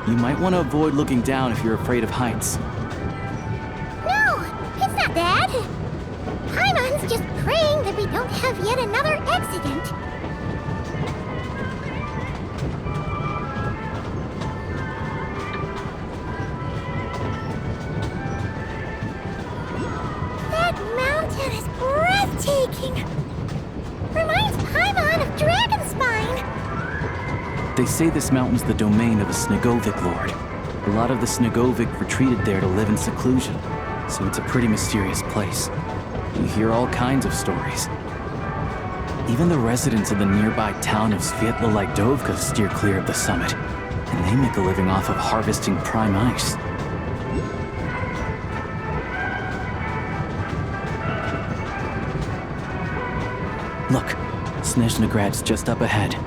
You might want to avoid looking down if you're afraid of heights. No, it's not that. Paimon's just praying that we don't have yet another accident. That mountain is breathtaking. Reminds Paimon of Dragonspine. They say this mountain's the domain of a Snegovic lord. A lot of the Snegovic retreated there to live in seclusion, so it's a pretty mysterious place. You hear all kinds of stories. Even the residents of the nearby town of Svietla Lidovka steer clear of the summit, and they make a living off of harvesting prime ice. Look, Snezhnograd's just up ahead.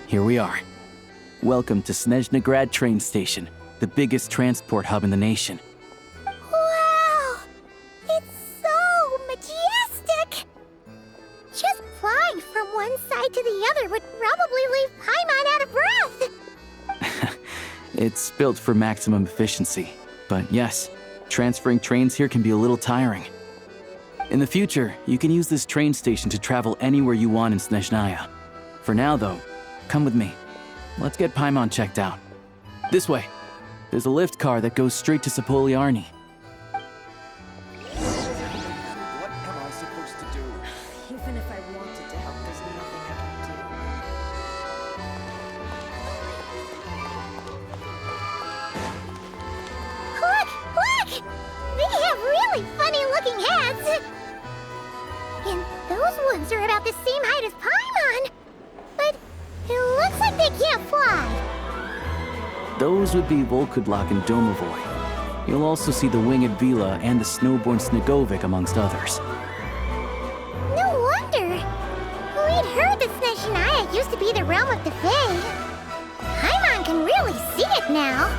Here we are. Welcome to Snezhnograd train station, the biggest transport hub in the nation. Wow! It's so majestic! Just flying from one side to the other would probably leave Paimon out of breath! It's built for maximum efficiency, but yes, transferring trains here can be a little tiring. In the future, you can use this train station to travel anywhere you want in Snezhnaya. For now, though, come with me. Let's get Paimon checked out. This way. There's a lift car that goes straight to Sapoliarny. What am I supposed to do? Even if I wanted to help, there's nothing I can do. Look! They have really funny-looking hats! And those ones are about the same height as Paimon! But it looks like they can't fly! Those would be Volkudlak and Domovoy. You'll also see the winged Vila and the snowborn Snegovic, amongst others. No wonder! We'd heard that Snezhnaya used to be the realm of the Fae. Paimon can really see it now!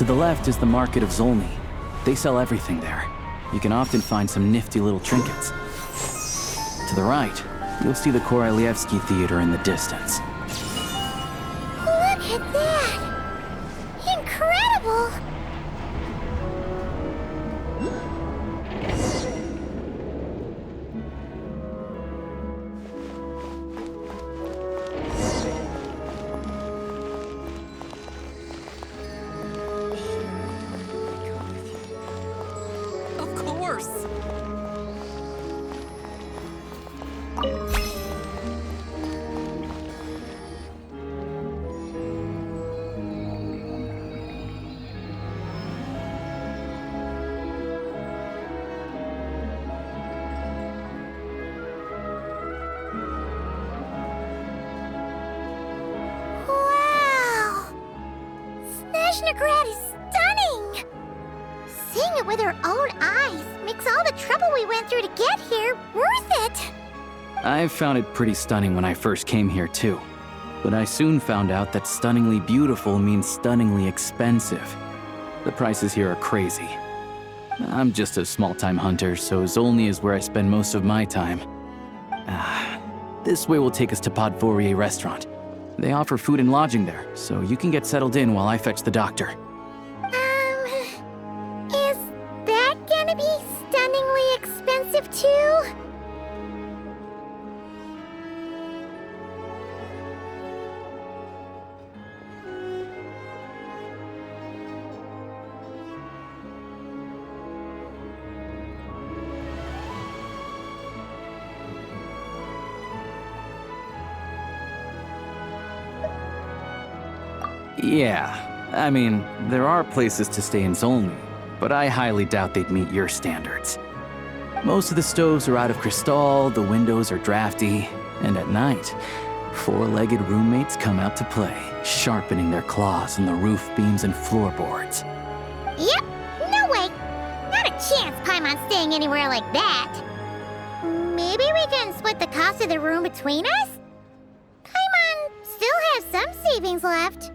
To the left is the Market of Zolny. They sell everything there. You can often find some nifty little trinkets. To the right, you'll see the Korolyevsky Theater in the distance. Look at that! Incredible! Of course! Wow! Snezhnegrad is stunning! Seeing it with our own eyes makes all the trouble we went through to get here worth it! I found it pretty stunning when I first came here too. But I soon found out that stunningly beautiful means stunningly expensive. The prices here are crazy. I'm just a small-time hunter, so Zolny is where I spend most of my time. This way will take us to Podvorier Restaurant. They offer food and lodging there, so you can get settled in while I fetch the doctor. Is that gonna be stunningly expensive too? Yeah, I mean, there are places to stay in Zolny, but I highly doubt they'd meet your standards. Most of the stoves are out of crystal, the windows are drafty, and at night, four-legged roommates come out to play, sharpening their claws on the roof beams and floorboards. Yep, no way! Not a chance Paimon's staying anywhere like that! Maybe we can split the cost of the room between us? Paimon still has some savings left.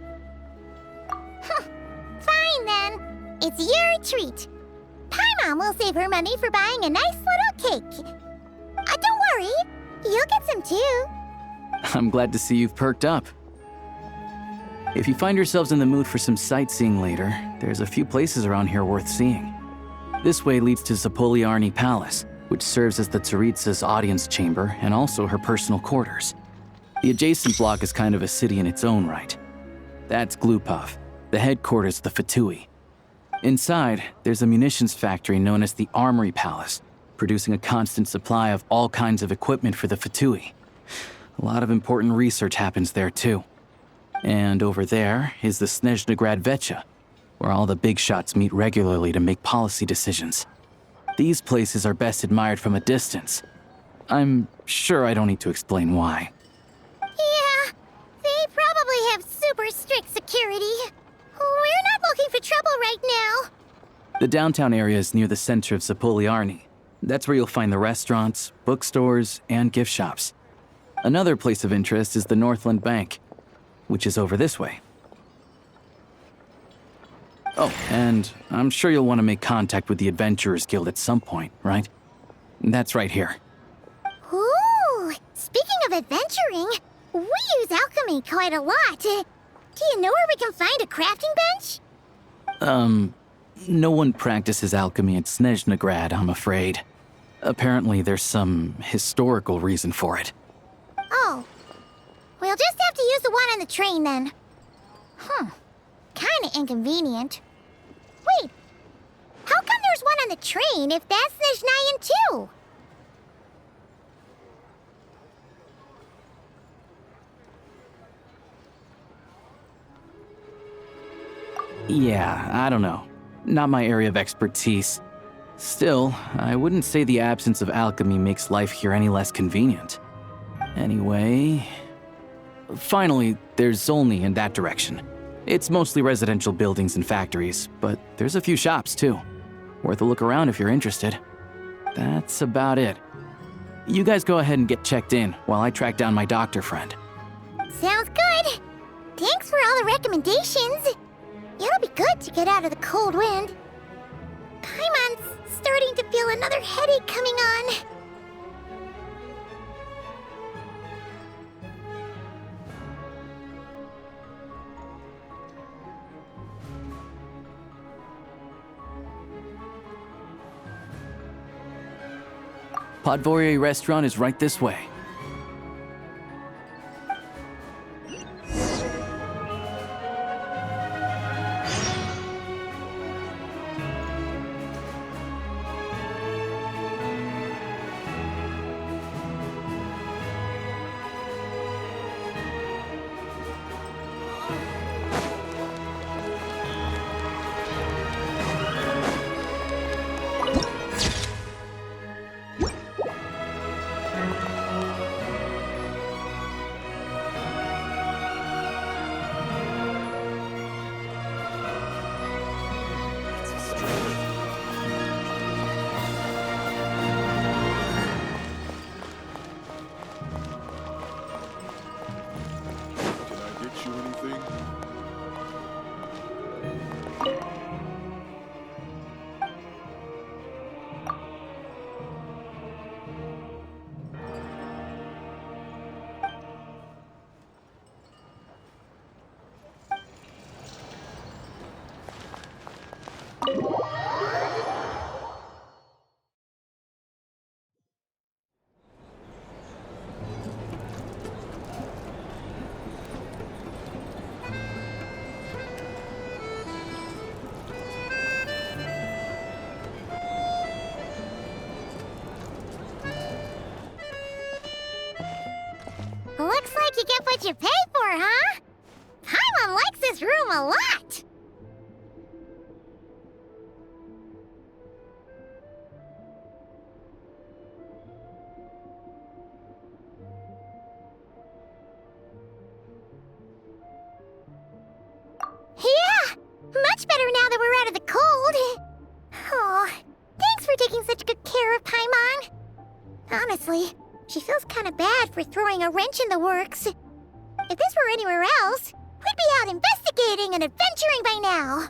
Fine then. It's your treat. Paimon will save her money for buying a nice little cake. Don't worry, you'll get some too. I'm glad to see you've perked up. If you find yourselves in the mood for some sightseeing later, there's a few places around here worth seeing. This way leads to Zapoliarny Palace, which serves as the Tsaritsa's audience chamber and also her personal quarters. The adjacent block is kind of a city in its own right. That's Glupov, the headquarters of the Fatui. Inside, there's a munitions factory known as the Armory Palace, producing a constant supply of all kinds of equipment for the Fatui. A lot of important research happens there too. And over there is the Snezhnegrad Vecha, where all the big shots meet regularly to make policy decisions. These places are best admired from a distance. I'm sure I don't need to explain why. Yeah, they probably have super strict security. We're not looking for trouble right now. The downtown area is near the center of Zapoliarny. That's where you'll find the restaurants, bookstores, and gift shops. Another place of interest is the Northland Bank, which is over this way. Oh, and I'm sure you'll want to make contact with the Adventurers Guild at some point, right? That's right here. Ooh, speaking of adventuring, we use alchemy quite a lot. Do you know where we can find a crafting bench? No one practices alchemy at Snezhnegrad, I'm afraid. Apparently there's some historical reason for it. Oh, we'll just have to use the one on the train then. Kinda inconvenient. Wait, how come there's one on the train if that's Snezhnayan too? Yeah, I don't know. Not my area of expertise. Still, I wouldn't say the absence of alchemy makes life here any less convenient. Anyway... Finally, there's Zolny in that direction. It's mostly residential buildings and factories, but there's a few shops too. Worth a look around if you're interested. That's about it. You guys go ahead and get checked in while I track down my doctor friend. Sounds good. Thanks for all the recommendations. It'll be good to get out of the cold wind. Paimon's starting to feel another headache coming on. Podvorye restaurant is right this way. Can I get you anything? Looks like you get what you pay for, huh? Paimon likes this room a lot. Yeah, much better now that we're out of the cold. Oh, thanks for taking such good care of Paimon. Honestly, she feels kind of bad for throwing a wrench in the works. If this were anywhere else, we'd be out investigating and adventuring by now.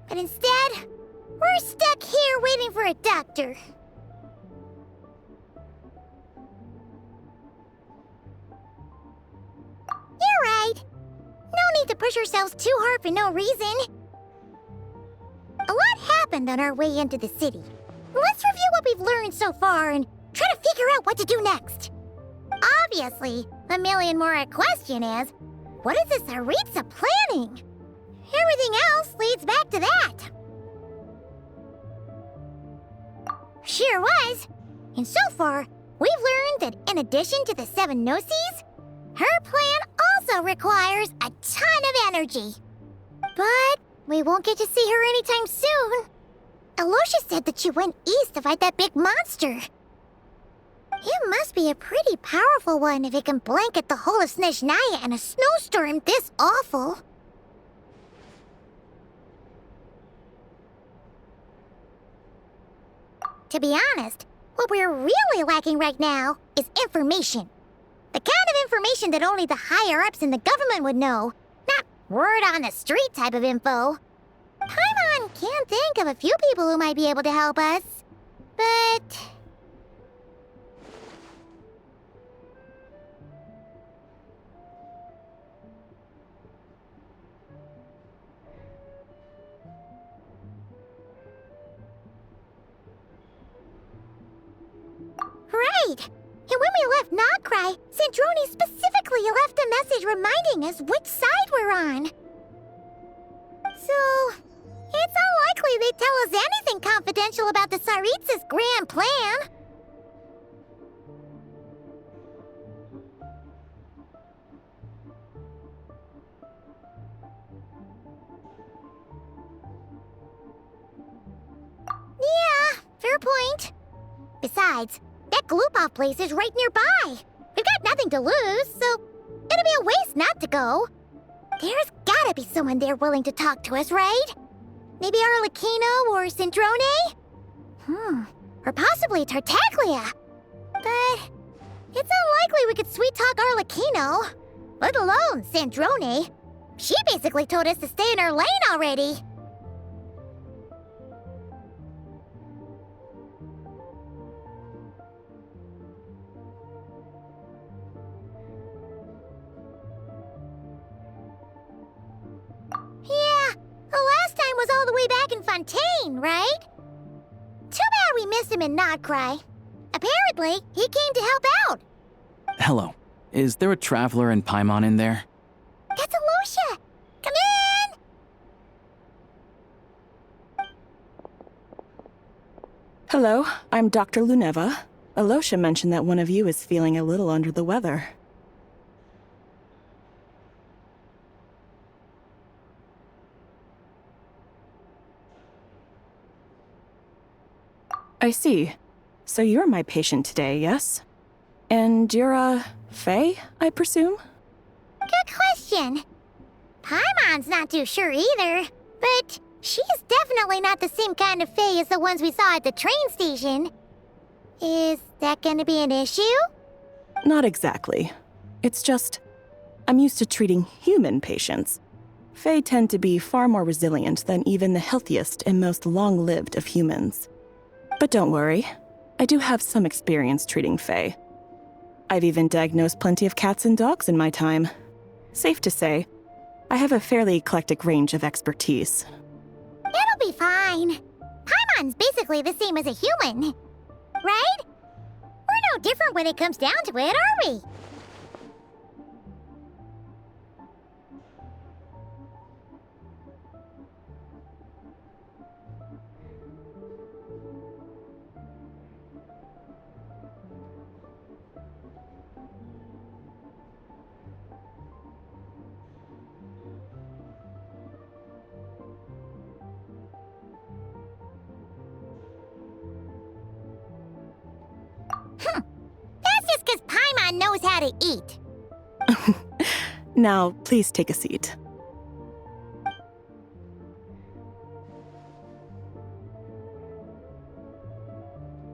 But instead, we're stuck here waiting for a doctor. You're right. No need to push ourselves too hard for no reason. A lot happened on our way into the city. Let's review what we've learned so far and try to figure out what to do next. Obviously, the million more question is, what is this Aritza planning? Everything else leads back to that. Sure was. And so far, we've learned that in addition to the 7 Gnosis, her plan also requires a ton of energy. But we won't get to see her anytime soon. Aloysia said that she went east to fight that big monster. It must be a pretty powerful one if it can blanket the whole of Snezhnaya in a snowstorm this awful. To be honest, what we're really lacking right now is information. The kind of information that only the higher-ups in the government would know, not word-on-the-street type of info. Paimon can think of a few people who might be able to help us, but... Right! And when we left Nocry, Sandrone specifically left a message reminding us which side we're on. So, it's unlikely they'd tell us anything confidential about the Tsaritsa's grand plan. Yeah, fair point. Besides, that Gloopov place is right nearby. We've got nothing to lose, so it'll be a waste not to go. There's gotta be someone there willing to talk to us, right? Maybe Arlecchino or Sandrone? Or possibly Tartaglia. But it's unlikely we could sweet-talk Arlecchino, let alone Sandrone. She basically told us to stay in her lane already. Yeah, the last time was all the way back in Fontaine, right? Too bad we missed him in Not Cry. Apparently, he came to help out. Hello. Is there a traveler and Paimon in there? That's Alosha! Come in! Hello, I'm Dr. Luneva. Alosha mentioned that one of you is feeling a little under the weather. I see. So you're my patient today, yes? And you're, Faye, I presume? Good question. Paimon's not too sure either, but she's definitely not the same kind of Fae as the ones we saw at the train station. Is that gonna be an issue? Not exactly. It's just, I'm used to treating human patients. Fae tend to be far more resilient than even the healthiest and most long-lived of humans. But don't worry, I do have some experience treating Fae. I've even diagnosed plenty of cats and dogs in my time. Safe to say, I have a fairly eclectic range of expertise. It'll be fine. Paimon's basically the same as a human, right? We're no different when it comes down to it, are we? That's just because Paimon knows how to eat. Now, please take a seat.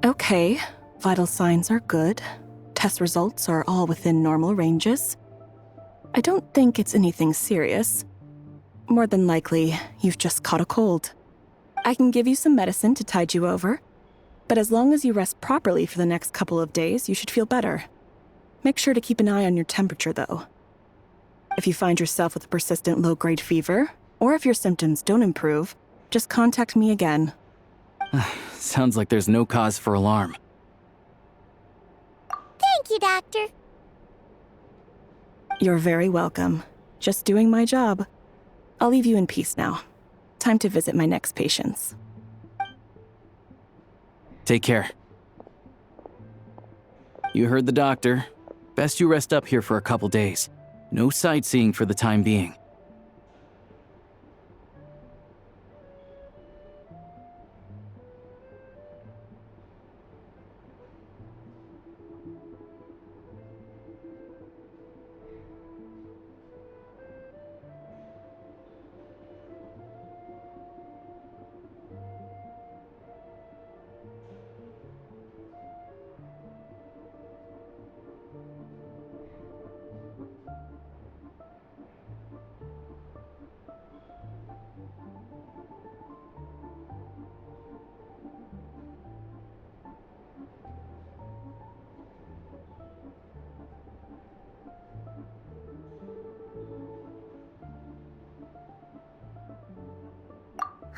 Okay, vital signs are good. Test results are all within normal ranges. I don't think it's anything serious. More than likely, you've just caught a cold. I can give you some medicine to tide you over, but as long as you rest properly for the next couple of days, you should feel better. Make sure to keep an eye on your temperature, though. If you find yourself with a persistent low-grade fever, or if your symptoms don't improve, just contact me again. Sounds like there's no cause for alarm. Thank you, Doctor. You're very welcome. Just doing my job. I'll leave you in peace now. Time to visit my next patients. Take care. You heard the doctor. Best you rest up here for a couple days. No sightseeing for the time being.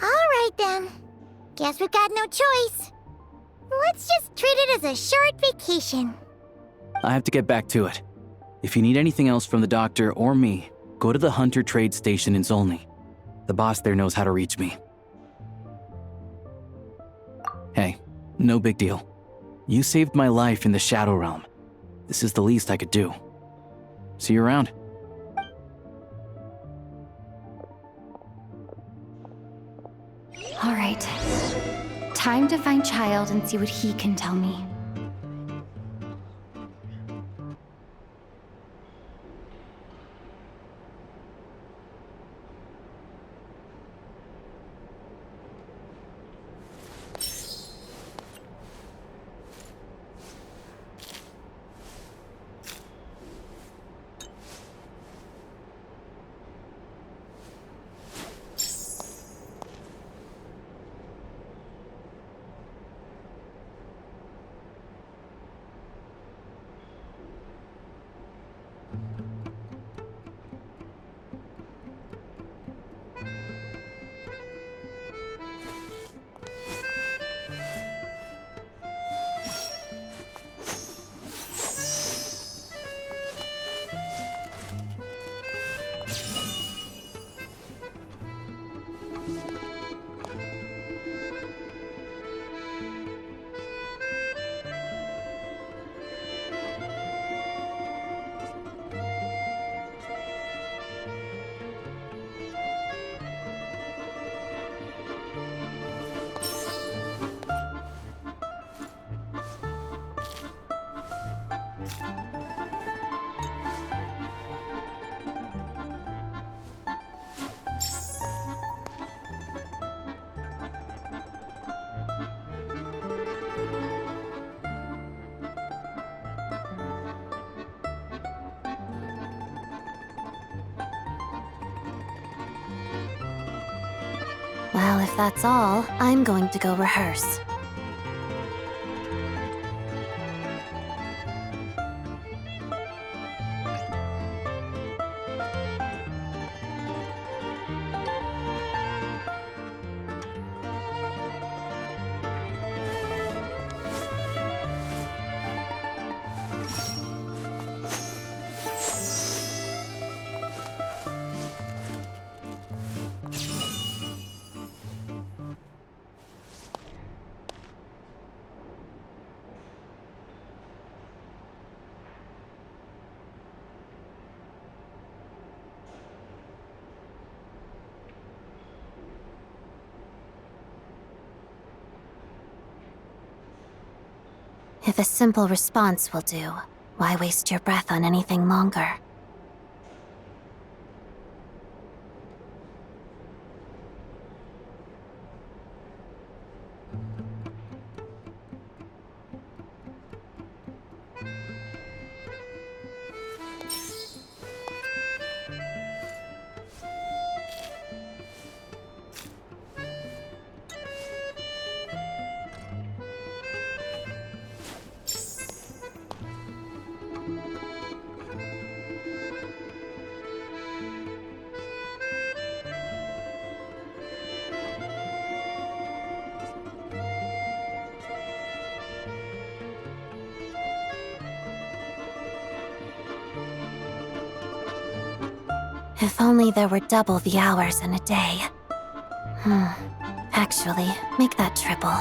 Alright then. Guess we've got no choice. Let's just treat it as a short vacation. I have to get back to it. If you need anything else from the doctor or me, go to the Hunter Trade Station in Zolny. The boss there knows how to reach me. Hey, no big deal. You saved my life in the Shadow Realm. This is the least I could do. See you around. All right. Time to find Child and see what he can tell me. Well, if that's all, I'm going to go rehearse. If a simple response will do, why waste your breath on anything longer? If only there were double the hours in a day. Actually, make that triple.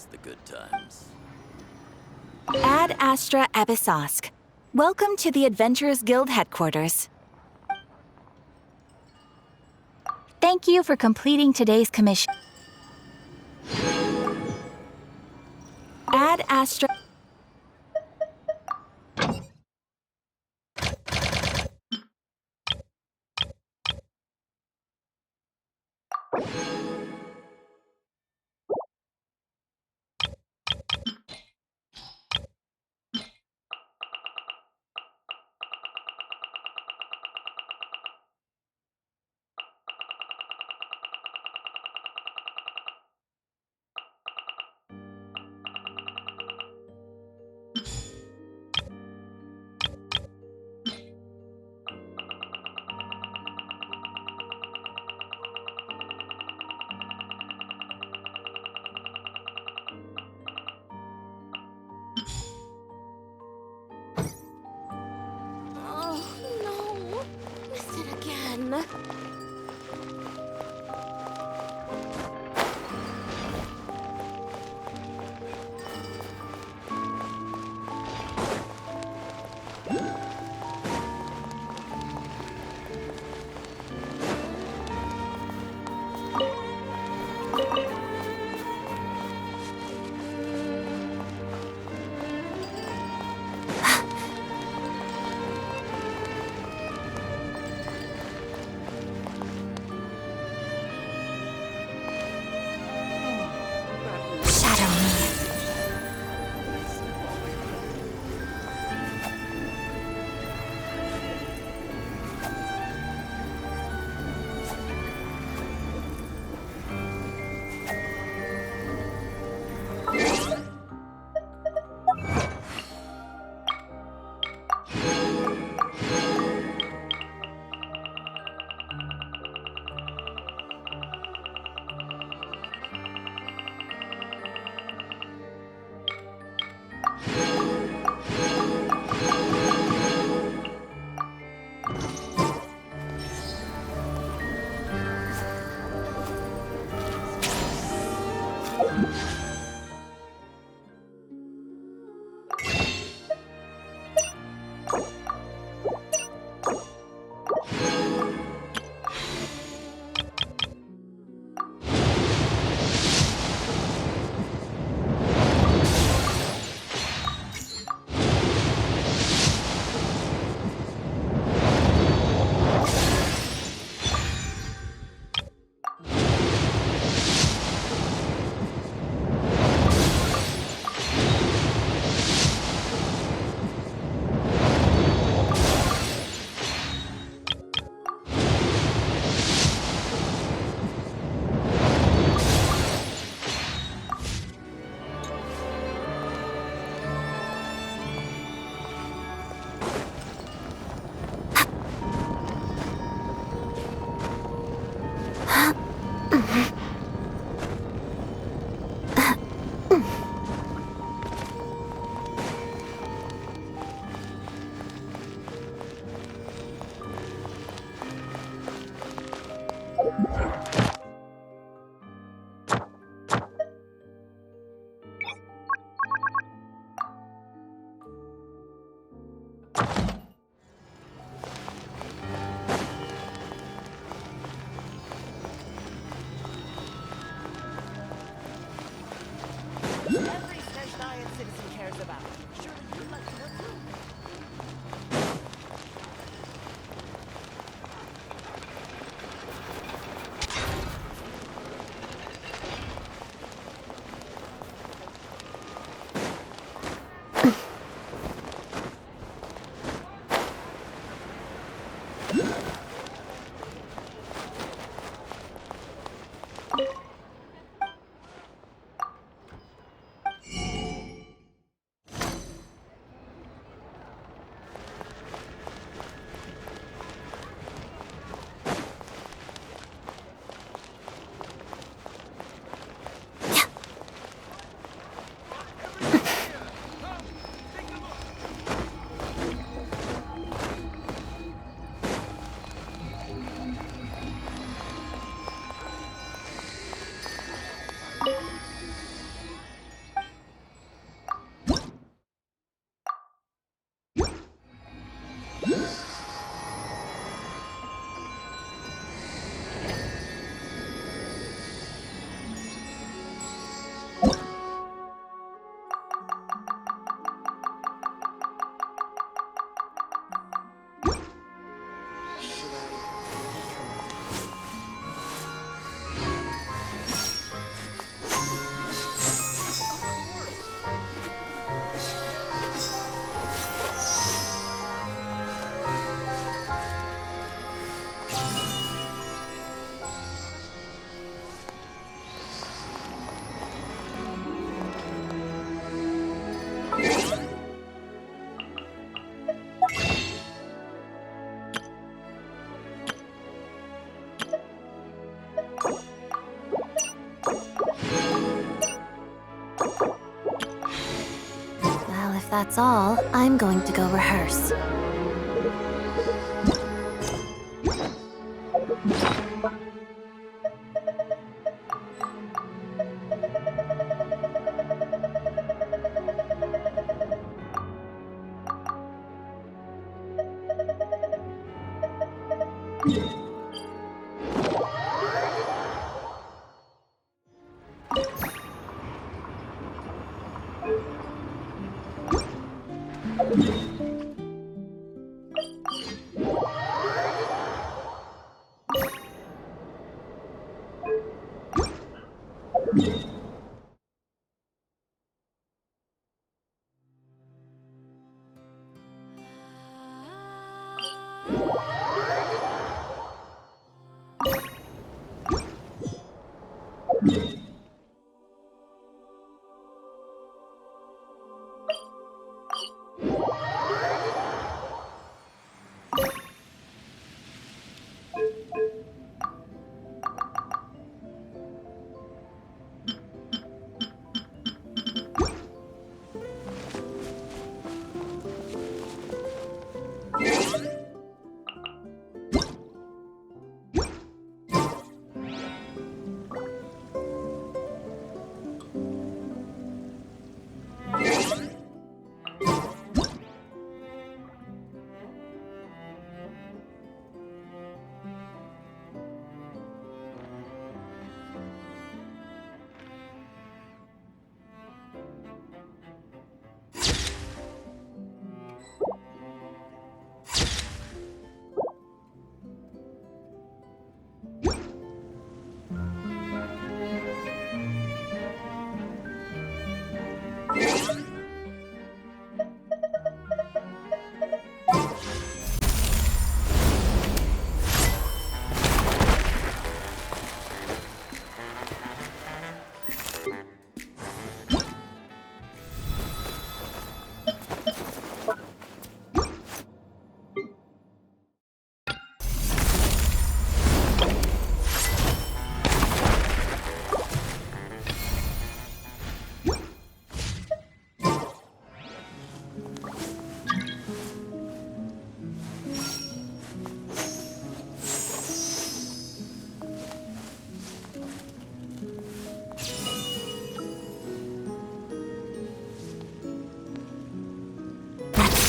miss the good times. Ad Astra Episosk. Welcome to the Adventurers Guild headquarters. Thank you for completing today's commission. Ad Astra. that's all, I'm going to go rehearse.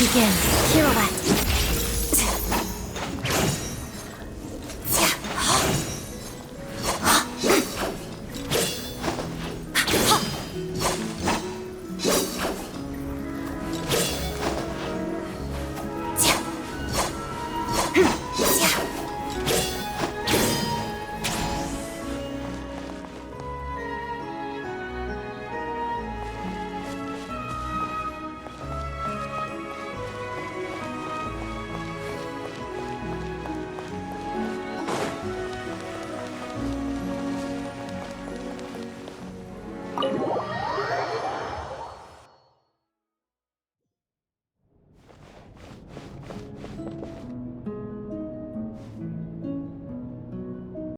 Begin. Pirouette.